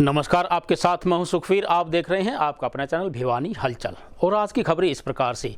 नमस्कार, आपके साथ मैं हूं सुखवीर। आप देख रहे हैं आपका अपना चैनल भिवानी हलचल। और आज की खबरें इस प्रकार से।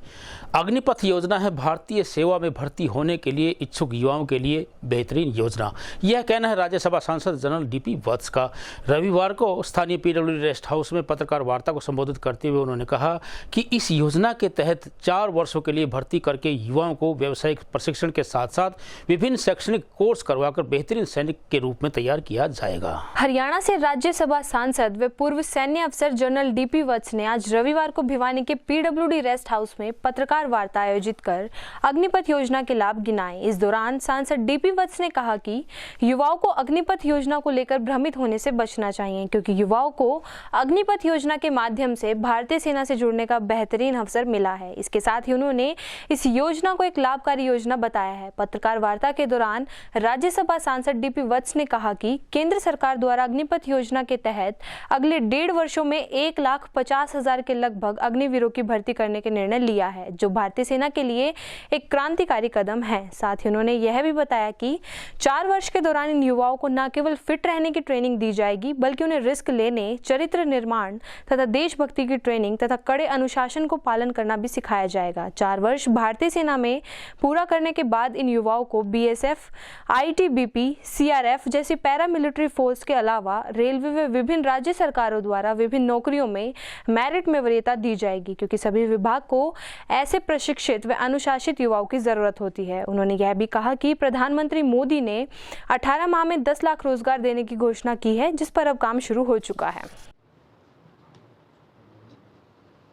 अग्निपथ योजना है भारतीय सेवा में भर्ती होने के लिए इच्छुक युवाओं के लिए बेहतरीन योजना, यह कहना है राज्यसभा सांसद जनरल डीपी वत्स का। रविवार को स्थानीय पीडब्ल्यूडी रेस्ट हाउस में पत्रकार वार्ता को संबोधित करते हुए उन्होंने कहा कि इस योजना के तहत 4 वर्षों के लिए भर्ती करके युवाओं को व्यावसायिक प्रशिक्षण के साथ साथ विभिन्न शैक्षणिक कोर्स करवाकर बेहतरीन सैनिक के रूप में तैयार किया जाएगा। हरियाणा से राज्यसभा सांसद व पूर्व सैन्य अफसर जनरल डीपी वत्स ने आज रविवार को भिवानी के पीडब्ल्यूडी रेस्ट हाउस में पत्रकार वार्ता आयोजित कर अग्निपथ योजना के लाभ गिनाए। इस दौरान सांसद डीपी वत्स ने कहा कि युवाओं को अग्निपथ योजना को लेकर भ्रमित होने से बचना चाहिए, क्योंकि युवाओं को अग्निपथ योजना के माध्यम से भारतीय सेना से जुड़ने का बेहतरीन अवसर मिला है। इसके साथ ही उन्होंने इस योजना को एक लाभकारी योजना बताया है। पत्रकार वार्ता के दौरान राज्यसभा सांसद डीपी वत्स ने कहा कि केंद्र सरकार द्वारा अग्निपथ योजना के तहत अगले 1.5 वर्षों में 1,50,000 के लगभग अग्निवीरों की भर्ती करने के निर्णय लिया है, जो भारतीय सेना के लिए एक क्रांतिकारी कदम है। साथ ही उन्होंने यह भी बताया कि 4 वर्ष के दौरान इन युवाओं को न केवल फिट रहने की ट्रेनिंग दी जाएगी, बल्कि उन्हें रिस्क लेने, चरित्र निर्माण तथा देशभक्ति की ट्रेनिंग तथा कड़े अनुशासन को पालन करना भी सिखाया जाएगा। 4 वर्ष भारतीय सेना में पूरा करने के बाद इन युवाओं को बीएसएफ, आईटीबीपी, सीआरएफ जैसी पैरामिलिट्री फोर्स के अलावा रेलवे व विभिन्न राज्य सरकारों द्वारा विभिन्न नौकरियों में मेरिट में वरीयता दी जाएगी, क्योंकि सभी विभाग को ऐसे प्रशिक्षित व अनुशासित युवाओं की जरूरत होती है। उन्होंने यह भी कहा कि प्रधानमंत्री मोदी ने 18 माह में 10 लाख रोजगार देने की घोषणा की है, जिस पर अब काम शुरू हो चुका है।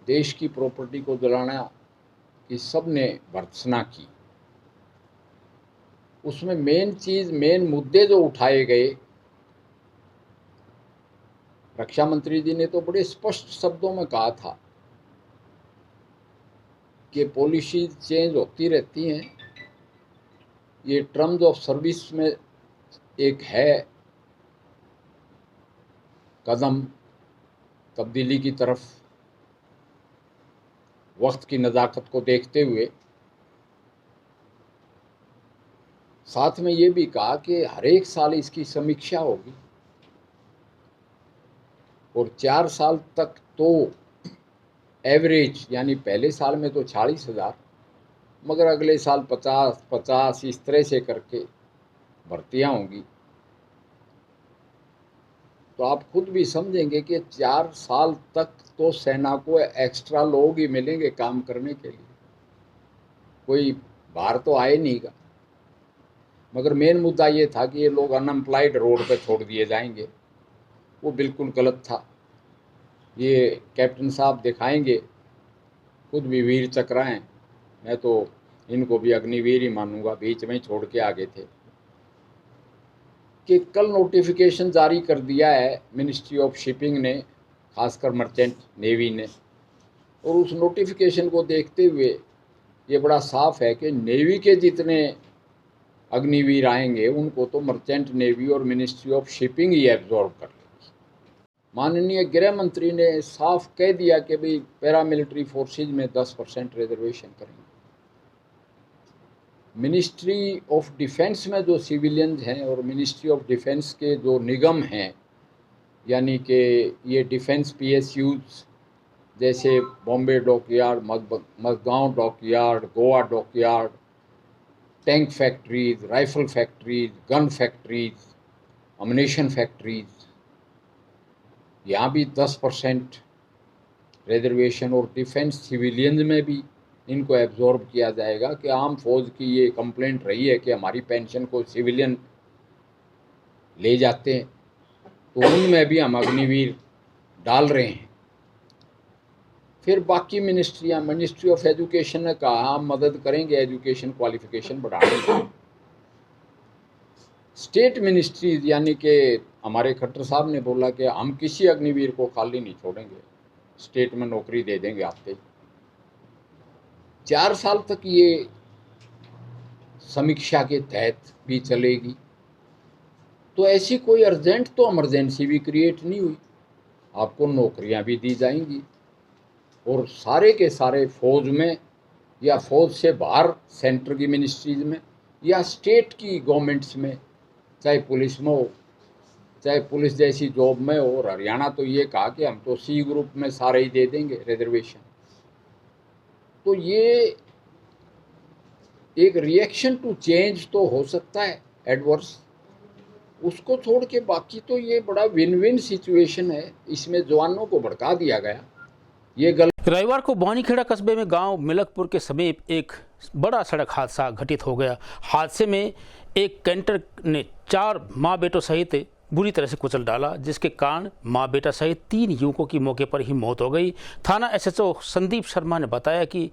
देश की प्रॉपर्टी को जलाना की सबने भर्त्सना की, उसमें मेन मुद्दे जो उठाए गए, रक्षा मंत्री जी ने तो बड़े स्पष्ट शब्दों में कहा था कि पॉलिसी चेंज होती रहती हैं, ये टर्म्स ऑफ सर्विस में एक है कदम तब्दीली की तरफ, वक्त की नज़ाकत को देखते हुए। साथ में ये भी कहा कि हर एक साल इसकी समीक्षा होगी और 4 साल तक तो एवरेज, यानी पहले साल में तो 40,000, मगर अगले साल 50 इस तरह से करके भर्तियां होंगी। तो आप खुद भी समझेंगे कि 4 साल तक तो सेना को एक्स्ट्रा लोग ही मिलेंगे काम करने के लिए, कोई बाहर तो आए नहीं का। मगर मेन मुद्दा ये था कि ये लोग अनएम्प्लॉयड रोड पे छोड़ दिए जाएंगे, वो बिल्कुल गलत था। ये कैप्टन साहब दिखाएंगे, खुद भी वीर चक्र हैं, मैं तो इनको भी अग्निवीर ही मानूंगा, बीच में छोड़ के आगे थे। कि कल नोटिफिकेशन जारी कर दिया है मिनिस्ट्री ऑफ शिपिंग ने, खासकर मर्चेंट नेवी ने, और उस नोटिफिकेशन को देखते हुए ये बड़ा साफ है कि नेवी के जितने अग्निवीर आएंगे उनको तो मर्चेंट नेवी और ministry of shipping he absorb कर लेगी। माननीय गृह मंत्री ने साफ कह दिया कि भाई पैरामिलिट्री फोर्सेज में 10% रिजर्वेशन करेंगे। मिनिस्ट्री ऑफ डिफेंस में जो सिविलियंस हैं और मिनिस्ट्री ऑफ डिफेंस के जो निगम हैं, यानी कि ये डिफेंस पीएसयूज जैसे Bombay dockyard, Madgaon dockyard, Goa dockyard, tank factories, rifle factories, gun factories, ammunition factories, यहाँ भी 10% रिजर्वेशन, और डिफेंस सिविलियंस में भी इनको एब्जॉर्ब किया जाएगा। कि आम फौज की ये कंप्लेंट रही है कि हमारी पेंशन को सिविलियन ले जाते हैं, तो उनमें भी हम अग्निवीर डाल रहे हैं। फिर बाकी मिनिस्ट्रियाँ, मिनिस्ट्री ऑफ एजुकेशन ने कहा हम मदद करेंगे एजुकेशन क्वालिफिकेशन बढ़ाने की। स्टेट मिनिस्ट्रीज, यानी कि हमारे खट्टर साहब ने बोला कि हम किसी अग्निवीर को खाली नहीं छोड़ेंगे, स्टेट में नौकरी दे देंगे आते ही। 4 साल तक ये समीक्षा के तहत भी चलेगी। तो ऐसी कोई अर्जेंट तो इमरजेंसी भी क्रिएट नहीं हुई, आपको नौकरियां भी दी जाएंगी और सारे के सारे फौज में या फौज से बाहर सेंटर की मिनिस्ट्रीज में या स्टेट की गवर्नमेंट्स में, चाहे पुलिस में हो, चाहे पुलिस जैसी जॉब में, और हरियाणा तो ये कहा कि हम तो सी ग्रुप में सारे ही दे देंगे रिजर्वेशन। तो ये एक रिएक्शन टू चेंज तो हो सकता है एडवर्स, उसको छोड़ के बाकी तो ये बड़ा विन विन सिचुएशन है। इसमें जवानों को भड़का दिया गया, ये गलत। रविवार को बौनीखेड़ा कस्बे में गांव मिलकपुर के समीप एक बड़ा सड़क हादसा घटित हो गया। हादसे में एक कैंटर ने 4 मां बेटों सहित बुरी तरह से कुचल डाला, जिसके कारण मां बेटा सहित 3 युवकों की मौके पर ही मौत हो गई। थाना एसएचओ संदीप शर्मा ने बताया कि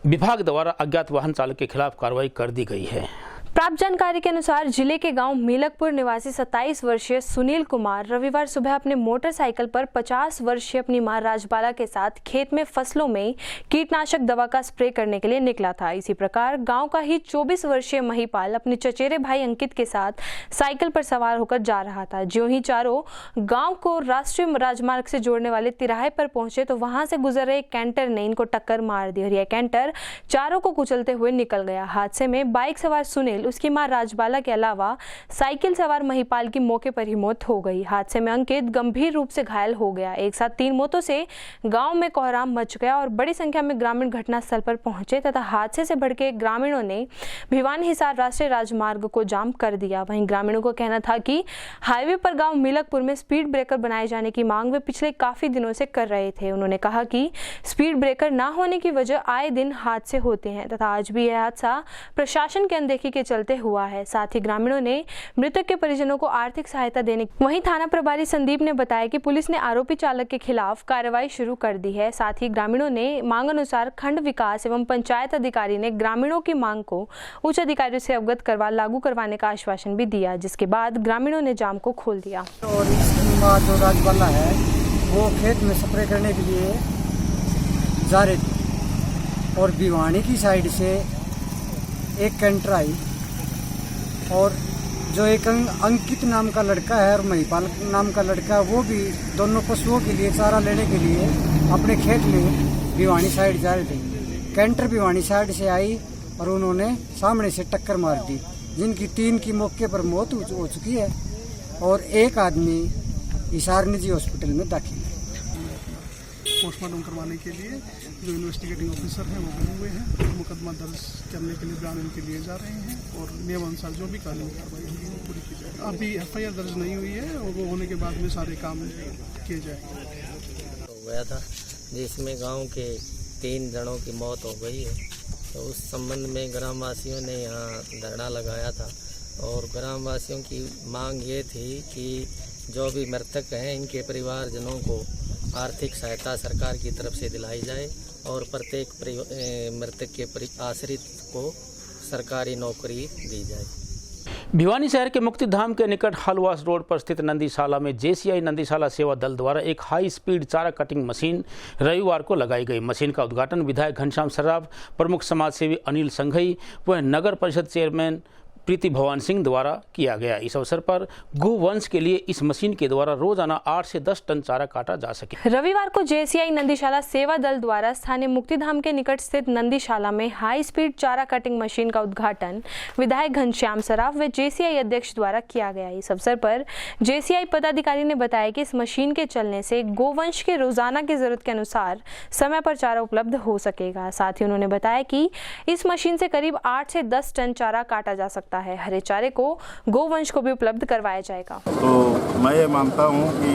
विभाग द्वारा अज्ञात वाहन चालक के खिलाफ कार्रवाई कर दी गई है। प्राप्त जानकारी के अनुसार जिले के गांव मीलकपुर निवासी 27 वर्षीय सुनील कुमार रविवार सुबह अपने मोटरसाइकिल पर 50 वर्षीय अपनी मां राजबाला के साथ खेत में फसलों में कीटनाशक दवा का स्प्रे करने के लिए निकला था। इसी प्रकार गांव का ही 24 वर्षीय महिपाल अपने चचेरे भाई अंकित के साथ साइकिल पर सवार होकर जा रहा था। ज्यों ही चारों गाँव को राष्ट्रीय राजमार्ग से जोड़ने वाले तिराहे पर पहुंचे तो वहां से गुजर रहे कैंटर ने इनको टक्कर मार दी और यह कैंटर चारों को कुचलते हुए निकल गया। हादसे में बाइक सवार सुनील, उसकी मां राजबाला के अलावा साइकिल सवार महिपाल की मौके पर ही मौत हो गई। हादसे में अंकित गंभीर रूप से घायल हो गया। एक साथ 3 मौतों से गांव में कोहराम मच गया और बड़ी संख्या में ग्रामीण घटनास्थल पर पहुंचे तथा हादसे से भड़के ग्रामीणों ने भिवानी हिसार राष्ट्रीय राजमार्ग को जाम कर दिया। वहीं ग्रामीणों को कहना था कि हाईवे पर गांव मिलकपुर में स्पीड ब्रेकर बनाए जाने की मांग वे पिछले काफी दिनों से कर रहे थे। उन्होंने कहा कि स्पीड ब्रेकर न होने की वजह आए दिन हादसे होते हैं तथा आज भी यह हादसा प्रशासन की अनदेखी के चलते हुआ है। साथ ही ग्रामीणों ने मृतक के परिजनों को आर्थिक सहायता देने। वहीं थाना प्रभारी संदीप ने बताया कि पुलिस ने आरोपी चालक के खिलाफ कार्रवाई शुरू कर दी है। साथ ही ग्रामीणों ने मांग अनुसार खंड विकास एवं पंचायत अधिकारी ने ग्रामीणों की मांग को उच्च अधिकारियों से अवगत करवा लागू करवाने का आश्वासन भी दिया, जिसके बाद ग्रामीणों ने जाम को खोल दिया। और जो राजबाला है वो खेत में स्प्रे करने के लिए जा रहे थे और भिवानी की साइड से एक कैंटर आई और जो एक अंकित नाम का लड़का है और महिपाल नाम का लड़का है, वो भी दोनों पशुओं के लिए चारा लेने के लिए अपने खेत में भिवानी साइड जा रहे थे। कैंटर भिवानी साइड से आई और उन्होंने सामने से टक्कर मार दी, जिनकी 3 की मौके पर मौत हो चुकी है और एक आदमी हिसार निजी हॉस्पिटल में दाखिल है। पोस्टमार्टम करवाने के लिए जो इन्वेस्टिगेटिंग ऑफिसर हैं वो बने हुए हैं, मुकदमा दर्ज करने के लिए बयान के लिए जा रहे हैं और नियम अनुसार जो भी कानूनी कार्रवाई होगी वो पूरी की जाएगी। अभी एफआईआर दर्ज नहीं हुई है और वो होने के बाद में सारे काम किए जाएंगे। हो गया था जिसमें गांव के 3 जनों की मौत हो गई है, तो उस संबंध में ग्रामवासियों ने यहाँ धरना लगाया था और ग्रामवासियों की मांग ये थी कि जो भी मृतक हैं इनके परिवारजनों को आर्थिक सहायता सरकार की तरफ से दिलाई जाए और प्रत्येक मृतक के आश्रित को सरकारी नौकरी दी जाए। भिवानी शहर के मुक्तिधाम के निकट हलवास रोड पर स्थित नंदीशाला में जेसीआई नंदीशाला सेवा दल द्वारा एक हाई स्पीड चारा कटिंग मशीन रविवार को लगाई गई। मशीन का उद्घाटन विधायक घनश्याम सर्राफ, प्रमुख समाज सेवी अनिल संघई व नगर परिषद चेयरमैन प्रीति भवान सिंह द्वारा किया गया। इस अवसर पर गोवंश के लिए इस मशीन के द्वारा रोजाना 8 से 10 टन चारा काटा जा सके। रविवार को जेसीआई नंदीशाला सेवा दल द्वारा स्थानीय मुक्तिधाम के निकट स्थित नंदीशाला में हाई स्पीड चारा कटिंग मशीन का उद्घाटन विधायक घनश्याम सर्राफ व जेसीआई अध्यक्ष द्वारा किया गया। इस अवसर पर जेसीआई पदाधिकारी ने बताया कि इस मशीन के चलने से गोवंश के रोजाना की जरूरत के अनुसार समय पर चारा उपलब्ध हो सकेगा। साथ ही उन्होंने बताया कि इस मशीन से करीब 8 से 10 टन चारा काटा जा सकता है। हरे चारे को गोवंश को भी उपलब्ध करवाया जाएगा। तो मैं ये मानता हूँ कि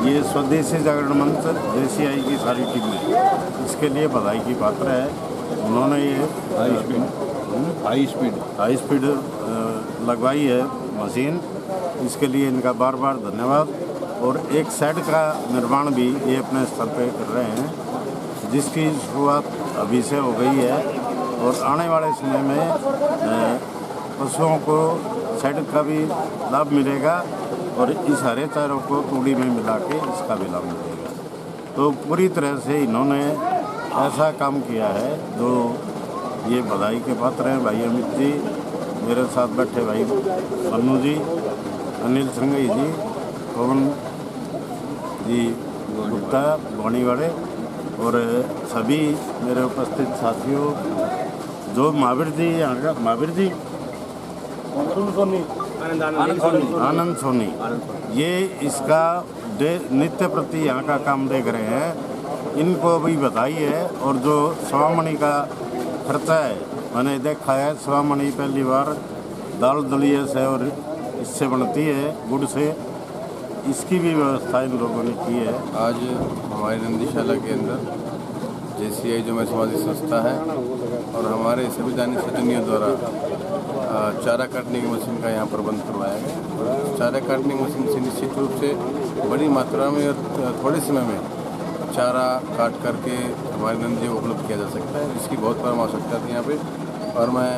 ये स्वदेशी जागरण मंच जेसीआई की सारी टीम है, इसके लिए बधाई की पात्र है। उन्होंने ये हाई स्पीड लगवाई है मशीन, इसके लिए इनका बार बार धन्यवाद। और एक शेड का निर्माण भी ये अपने स्तर पे कर रहे हैं, जिसकी शुरुआत अभी से हो गई है और आने वाले समय में पशुओं को शेड का भी लाभ मिलेगा और इस हरे चारों को तूड़ी में मिला के इसका भी लाभ मिलेगा। तो पूरी तरह से इन्होंने ऐसा काम किया है जो ये बधाई के पात्र हैं। भाई अमित जी, मेरे साथ बैठे भाई मन्नू जी, अनिल संघई जी, पवन जी गुप्ता भवानीवाड़े और सभी मेरे उपस्थित साथियों, जो महावीर जी यहाँ का महावीर जी आनंद सोनी, ये इसका नित्य प्रति यहाँ का काम देख रहे हैं। इनको भी बधाई है। और जो स्वामणी का खर्चा है मैंने देखा है, स्वामणी पहली बार दाल दलिया से और इससे बनती है, गुड़ से, इसकी भी व्यवस्था इन लोगों ने की है। आज हमारी नंदीशाला के अंदर JCI जो मैं सामाजिक संस्था है और हमारे सभी दानी सजनियों द्वारा चारा काटने की मशीन का यहाँ प्रबंध करवाया गया। चारा काटने की मशीन से निश्चित रूप से बड़ी मात्रा में और थोड़े समय में चारा काट करके हमारे नंदी को उपलब्ध किया जा सकता है, जिसकी बहुत परम आवश्यकता थी यहाँ पे। और मैं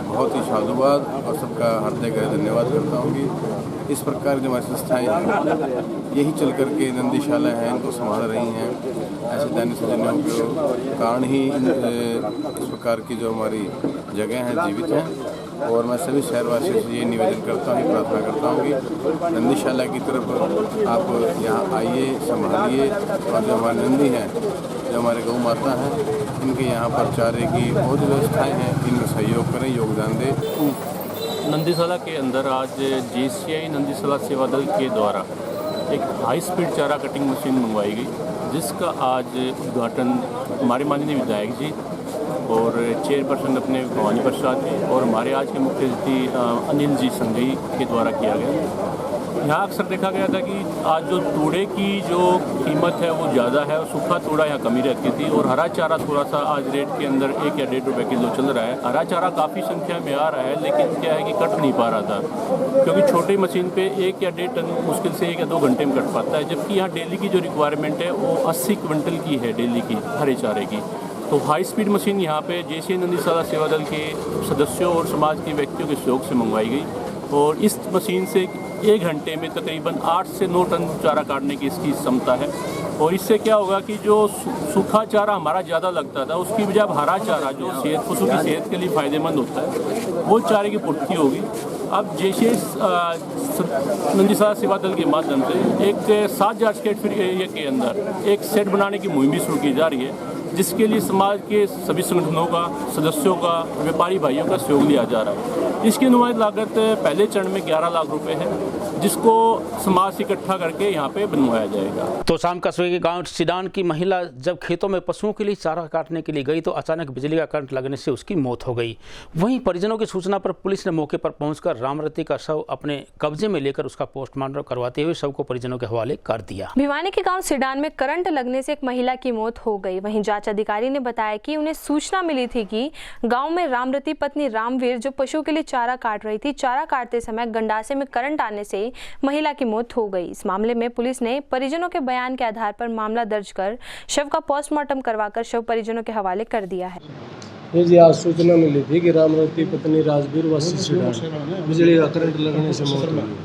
बहुत ही साधुवाद और सबका हृदय का धन्यवाद करता हूँ कि इस प्रकार जो हमारी संस्थाएँ हैं यही चल करके नंदीशाला हैं इनको संभाल रही हैं। ऐसे दानी सजनों के कारण ही इस प्रकार की जो हमारी जगह हैं जीवित हैं। और मैं सभी शहरवासियों से ये निवेदन करता हूँ, प्रार्थना करता हूँ कि नंदीशाला की तरफ आप यहाँ आइए, संभालिए और जो हमारे नंदी हैं, जो हमारे गौ माता हैं, इनके यहाँ पर चारे की बहुत व्यवस्थाएँ हैं, इनमें सहयोग करें, योगदान दें। नंदीशाला के अंदर आज JCI नंदीशाला सेवा दल के द्वारा एक हाई स्पीड चारा कटिंग मशीन मंगवाई गई, जिसका आज उद्घाटन हमारे माननीय विधायक जी और चेयरपर्सन अपने भवानी प्रसाद जी और हमारे आज के मुख्य अतिथि अनिल जी संघई के द्वारा किया गया। यहाँ अक्सर देखा गया था कि आज जो तूड़े की जो कीमत है वो ज़्यादा है और सूखा तूड़ा यहाँ कमी रहती थी और हरा चारा थोड़ा सा आज रेट के अंदर 1 या 1.5 रुपये किलो चल रहा है। हरा चारा काफ़ी संख्या में आ रहा है, लेकिन क्या है कि कट नहीं पा रहा था, क्योंकि छोटी मशीन पे 1 या 1.5 टन मुश्किल से 1 या 2 घंटे में कट पाता है, जबकि यहाँ डेली की जो रिक्वायरमेंट है वो 80 क्विंटल की है डेली की हरे चारे की। तो हाई स्पीड मशीन यहाँ पे JCI नंदीशाला सेवा दल के सदस्यों और समाज के व्यक्तियों के सहयोग से मंगवाई गई और इस मशीन से 1 घंटे में तकरीबन 8 से 9 टन चारा काटने की इसकी क्षमता है। और इससे क्या होगा कि जो सूखा चारा हमारा ज़्यादा लगता था उसकी बजाय अब हरा चारा जो पशु की सेहत के लिए फ़ायदेमंद होता है वो चारे की पूर्ति होगी। अब JCI नंदीशाला सेवा दल के माध्यम से एक 7000 स्क्वायर फीट एरिया के अंदर एक सेट बनाने की मुहिम भी शुरू की जा रही है, जिसके लिए समाज के सभी संगठनों का, सदस्यों का, व्यापारी भाइयों का सहयोग लिया जा रहा है। इसकी अनुमानित लागत पहले चरण में 11 लाख रुपए है, जिसको समाज से इकट्ठा करके यहाँ पे बनवाया जाएगा। तो शाम कस्बे के गांव सिडान की महिला जब खेतों में पशुओं के लिए चारा काटने के लिए गई तो अचानक बिजली का करंट लगने से उसकी मौत हो गई। वहीं परिजनों की सूचना पर पुलिस ने मौके पर पहुंचकर रामरती का शव अपने कब्जे में लेकर उसका पोस्टमार्टम करवाते हुए शव को परिजनों के हवाले कर दिया। भिवानी के गाँव सिडान में करंट लगने से एक महिला की मौत हो गई। वहीं जांच अधिकारी ने बताया कि उन्हें सूचना मिली थी कि गाँव में रामरती पत्नी रामवीर जो पशु के लिए चारा काट रही थी, चारा काटते समय गंडासे में करंट आने से महिला की मौत हो गई। इस मामले में पुलिस ने परिजनों के बयान के आधार पर मामला दर्ज कर शव का पोस्टमार्टम करवाकर शव परिजनों के हवाले कर दिया है। ये जी आज सूचना मिली थी कि रामरती पत्नी राजवीर वासी सिडान बिजली का करंट लगने से मौत हुई,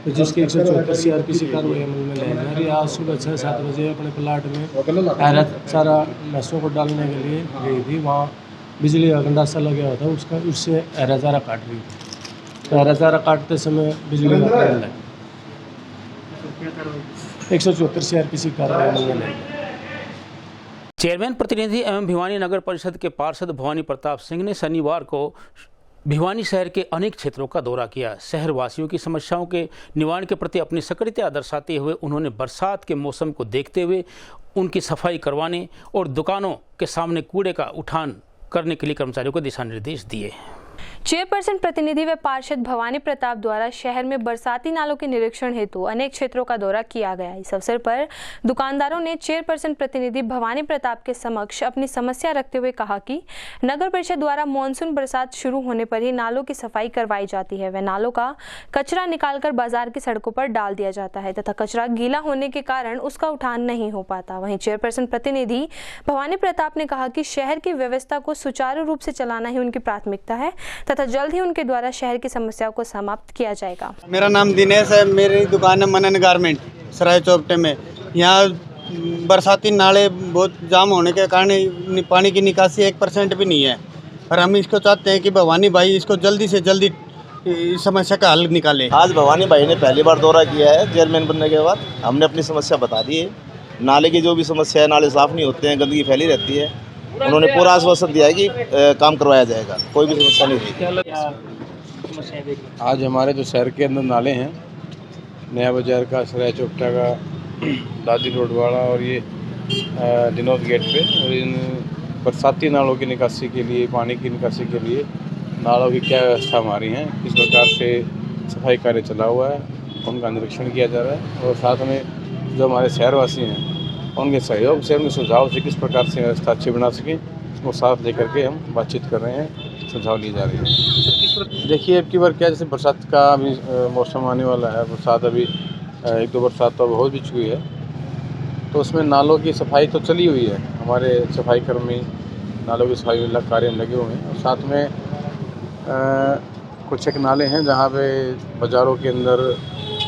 तो जिसकी 174 CRPC कार्रवाई अमल में लाई जा रही है। आज सुबह 6-7 बजे अपने प्लाट में हरा चारा भैंसों को डालने के लिए गई थी, वहाँ बिजली का गंडासा लगा हुआ था, उससे हरा चारा काट रही थी। तो हरा चारा काटते समय बिजली का करंट लगा, 174 CRPC कार्रवाई अमल में लाई। चेयरमैन प्रतिनिधि एवं भिवानी नगर परिषद के पार्षद भवानी प्रताप सिंह ने शनिवार को भिवानी शहर के अनेक क्षेत्रों का दौरा किया। शहर वासियों की समस्याओं के निवारण के प्रति अपनी सक्रियता दर्शाते हुए उन्होंने बरसात के मौसम को देखते हुए उनकी सफाई करवाने और दुकानों के सामने कूड़े का उठान करने के लिए कर्मचारियों को दिशा निर्देश दिए। चेयरपर्सन प्रतिनिधि व पार्षद भवानी प्रताप द्वारा शहर में बरसाती नालों के निरीक्षण हेतु अनेक क्षेत्रों का दौरा किया गया। इस अवसर पर दुकानदारों ने चेयरपर्सन प्रतिनिधि भवानी प्रताप के समक्ष अपनी समस्या रखते हुए कहा कि नगर परिषद द्वारा मानसून बरसात शुरू होने पर ही नालों की सफाई करवाई जाती है व नालों का कचरा निकालकर बाजार की सड़कों पर डाल दिया जाता है तथा कचरा गीला होने के कारण उसका उठान नहीं हो पाता। वहीं चेयरपर्सन प्रतिनिधि भवानी प्रताप ने कहा कि शहर की व्यवस्था को सुचारू रूप से चलाना ही उनकी प्राथमिकता है तथा जल्द ही उनके द्वारा शहर की समस्याओं को समाप्त किया जाएगा। मेरा नाम दिनेश है, मेरी दुकान है मनन गारमेंट सराय चौपटे में। यहाँ बरसाती नाले बहुत जाम होने के कारण पानी की निकासी 1% भी नहीं है और हम इसको चाहते हैं कि भवानी भाई इसको जल्दी से जल्दी इस समस्या का हल निकाले। आज भवानी भाई ने पहली बार दौरा किया है चेयरमैन बनने के बाद। हमने अपनी समस्या बता दी है, नाले की जो भी समस्या है, नाले साफ़ नहीं होते हैं, गंदगी फैली रहती है। उन्होंने पूरा आश्वासन दिया है कि काम करवाया जाएगा, कोई भी समस्या नहीं रही। समस्याएं देख रहे हैं? आज हमारे जो शहर के अंदर नाले हैं, नया बाजार का, सराय चौपटा का, दादी रोड वाला और ये दिनोद गेट पे, और इन बरसाती नालों की निकासी के लिए, पानी की निकासी के लिए नालों की क्या व्यवस्था हमारी है, किस प्रकार से सफाई कार्य चला हुआ है, उनका निरीक्षण किया जा रहा है। और साथ में जो हमारे शहरवासी हैं उनके सहयोग से, उनके सुझाव से किस प्रकार से व्यवस्था अच्छी बना सकें, उसको साथ लेकर के हम बातचीत कर रहे हैं, सुझाव लिए जा रहे हैं। देखिए अब की बार क्या, जैसे बरसात का अभी मौसम आने वाला है, बरसात अभी 1-2 बरसात तो हो भी चुकी है, तो उसमें नालों की सफाई तो चली हुई है, हमारे सफाई कर्मी नालों की सफाई कार्य में लगे हुए हैं। और साथ में कुछ एक नाले हैं जहाँ पे बाज़ारों के अंदर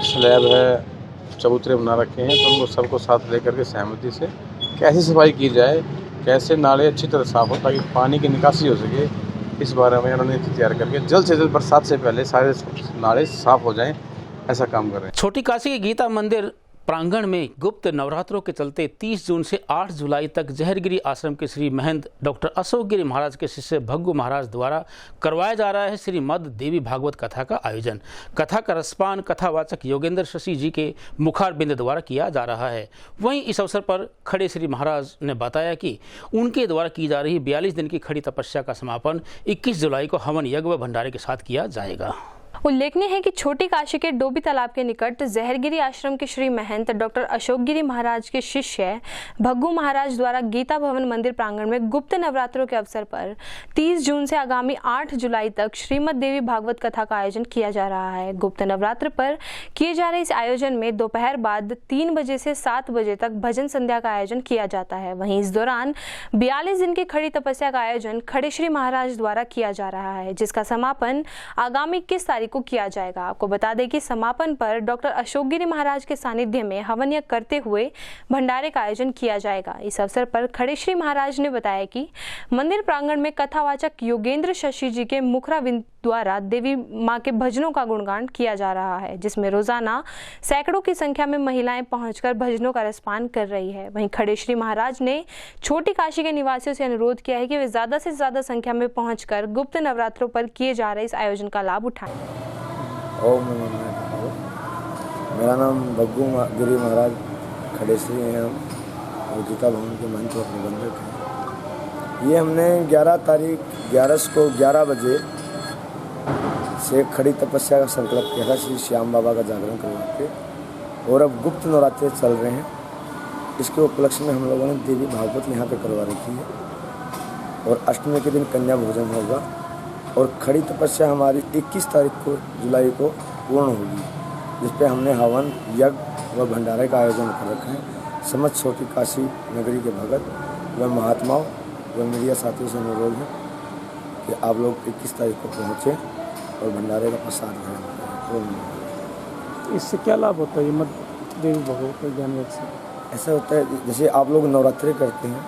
स्लैब है, चबूतरे बना रखे हैं, तो उनको सबको साथ लेकर के सहमति से कैसे सफाई की जाए, कैसे नाले अच्छी तरह साफ़ हो ताकि पानी की निकासी हो सके, इस बारे में उन्होंने तैयार करके जल्द से जल्द बरसात से पहले सारे नाले साफ़ हो जाएं, ऐसा काम कर रहे हैं। छोटी काशी के गीता मंदिर प्रांगण में गुप्त नवरात्रों के चलते 30 जून से 8 जुलाई तक जहरगिरी आश्रम के श्री महंत डॉक्टर अशोक गिरी महाराज के शिष्य भग्गू महाराज द्वारा करवाया जा रहा है श्रीमद् देवी भागवत कथा का आयोजन। कथा का रसपान कथावाचक योगेंद्र शशि जी के मुखारबिंद द्वारा किया जा रहा है। वहीं इस अवसर पर खड़े श्री महाराज ने बताया कि उनके द्वारा की जा रही 42 दिन की खड़ी तपस्या का समापन 21 जुलाई को हवन यज्ञ व भंडारे के साथ किया जाएगा। उल्लेखनीय है कि छोटी काशी के डोबी तालाब के निकट जहरगिरी आश्रम के श्री महंत डॉक्टर अशोक गिरी महाराज के शिष्य भग्गू महाराज द्वारा गीता भवन मंदिर प्रांगण में गुप्त नवरात्रों के अवसर पर 30 जून से आगामी 8 जुलाई तक श्रीमद् देवी भागवत कथा का आयोजन किया जा रहा है। गुप्त नवरात्र पर किए जा रहे इस आयोजन में दोपहर बाद 3 बजे से 7 बजे तक भजन संध्या का आयोजन किया जाता है। वहीं इस दौरान 42 दिन की खड़ी तपस्या का आयोजन खड़े श्री महाराज द्वारा किया जा रहा है, जिसका समापन आगामी 21 तारीख को किया जाएगा। आपको बता दें कि समापन पर डॉक्टर अशोक गिरी महाराज के सानिध्य में हवन यज्ञ करते हुए भंडारे का आयोजन किया जाएगा। इस अवसर पर खड़े श्री महाराज ने बताया कि मंदिर प्रांगण में कथावाचक योगेंद्र शशि जी के मुखराबिंद द्वारा देवी मां के भजनों का गुणगान किया जा रहा है, जिसमें रोजाना सैकड़ों की संख्या में महिलाएं पहुंचकर भजनों का रसपान कर रही है। वहीं खड़े श्री महाराज ने छोटी काशी के निवासियों से अनुरोध किया है कि वे ज्यादा से ज्यादा संख्या में पहुंचकर गुप्त नवरात्रों पर किए जा रहे इस आयोजन का लाभ उठाएं। ओम नमो नारायण। मेरा नाम भग्गू गिरी महाराज खड़े श्री हैं हम, और गीता भवन के मंच और प्रबंधक हैं। ये हमने 11 तारीख 11 को 11 बजे से खड़ी तपस्या का संकल्प किया था श्री श्याम बाबा का जागरण करवा के, और अब गुप्त नवरात्रे चल रहे हैं। इसके उपलक्ष्य में हम लोगों ने देवी भागवत यहाँ पे करवा रखी है, और अष्टमी के दिन कन्या भोजन होगा, और खड़ी तपस्या हमारी 21 तारीख को जुलाई को पूर्ण होगी, जिस पे हमने हवन यज्ञ व भंडारे का आयोजन कर रखा है। समस्त छोटी काशी नगरी के भगत व महात्माओं व मीडिया साथियों से अनुरोध है कि आप लोग 21 तारीख को पहुँचे और भंडारे का प्रसाद ग्रहण। इससे क्या लाभ होता है मत देवी भगवत के ज्ञान से? ऐसा होता है जैसे आप लोग नवरात्रि करते हैं,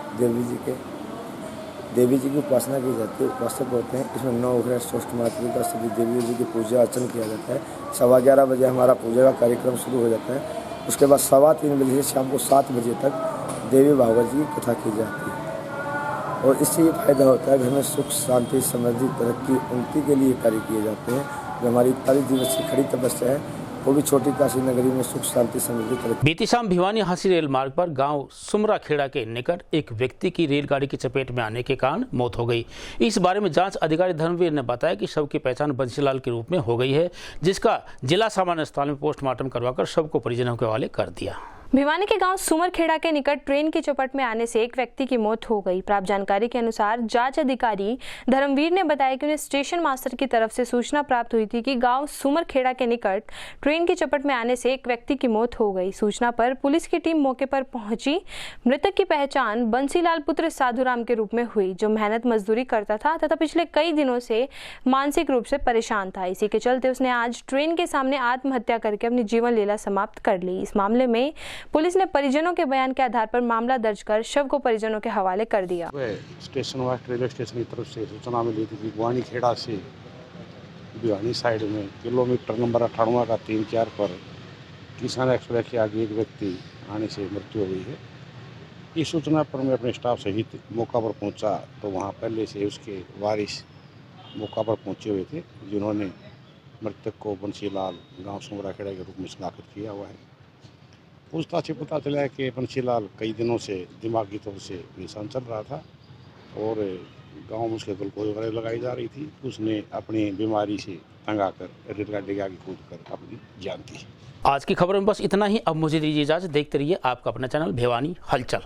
देवी जी की उपासना की जाती है, उपासक होते हैं। इसमें 9 ग्रह सोष्टमात्री का सभी देवी जी की पूजा अर्चन किया जाता है। 11:15 बजे हमारा पूजा का कार्यक्रम शुरू हो जाता है। उसके बाद 3:15 बजे से शाम को 7 बजे तक देवी भागवत जी की कथा की जाती है, और इससे ये फायदा होता है घर में सुख शांति समृद्धि तरक्की उन्नति के लिए कार्य किए जाते हैं। जो हमारी 41 दिवसीय खड़ी तपस्या है वो भी छोटी काशी नगरी में सुख शांति समृद्धि तरक्की। बीती शाम भिवानी हांसी रेल मार्ग पर गांव सुमरा खेड़ा के निकट एक व्यक्ति की रेलगाड़ी की चपेट में आने के कारण मौत हो गई। इस बारे में जांच अधिकारी धर्मवीर ने बताया कि शव की पहचान बंसीलाल के रूप में हो गई है, जिसका जिला सामान्य अस्पताल में पोस्टमार्टम करवाकर शव को परिजनों के हवाले कर दिया। भिवानी के गांव सुमरखेड़ा के निकट ट्रेन की चपेट में आने से एक व्यक्ति की मौत हो गई। प्राप्त जानकारी के अनुसार जांच अधिकारी धर्मवीर ने बताया कि उन्हें स्टेशन मास्टर की तरफ से सूचना प्राप्त हुई थी कि गांव सुमरखेड़ा के निकट ट्रेन की चपेट में आने से एक व्यक्ति की मौत हो गई। सूचना पर पुलिस की टीम मौके पर पहुंची। मृतक की पहचान बंसीलाल पुत्र साधुराम के रूप में हुई, जो मेहनत मजदूरी करता था तथा पिछले कई दिनों से मानसिक रूप से परेशान था। इसी के चलते उसने आज ट्रेन के सामने आत्महत्या करके अपनी जीवन लीला समाप्त कर ली। इस मामले में पुलिस ने परिजनों के बयान के आधार पर मामला दर्ज कर शव को परिजनों के हवाले कर दिया। स्टेशन वेस्ट रेलवे स्टेशन की तरफ से सूचना मिली थी कि भिवानी खेड़ा से भिवानी साइड में किलोमीटर नंबर 98 का 3-4 पर किसान एक्सप्रेस के आगे एक व्यक्ति आने से मृत्यु हो गई है। इस सूचना पर मैं अपने स्टाफ सहित मौका पर पहुंचा तो वहां पहले से उसके वारिस मौका पर पहुंचे हुए थे, जिन्होंने मृतक को बंसीलाल गांव सुमरा खेड़ा के रूप में शनाख्त किया हुआ है। पूछताछ से पता चला है कि बंसीलाल कई दिनों से दिमागी तौर से परेशान चल रहा था और गांव में उसके ग्लूकोज वगैरह लगाई जा रही थी। उसने अपनी बीमारी से तंग आकर रेलगाड़ी के आगे कूद कर अपनी जान दी। आज की खबर में बस इतना ही। अब मुझे दीजिए इजाजत। देखते रहिए आपका अपना चैनल भिवानी हलचल।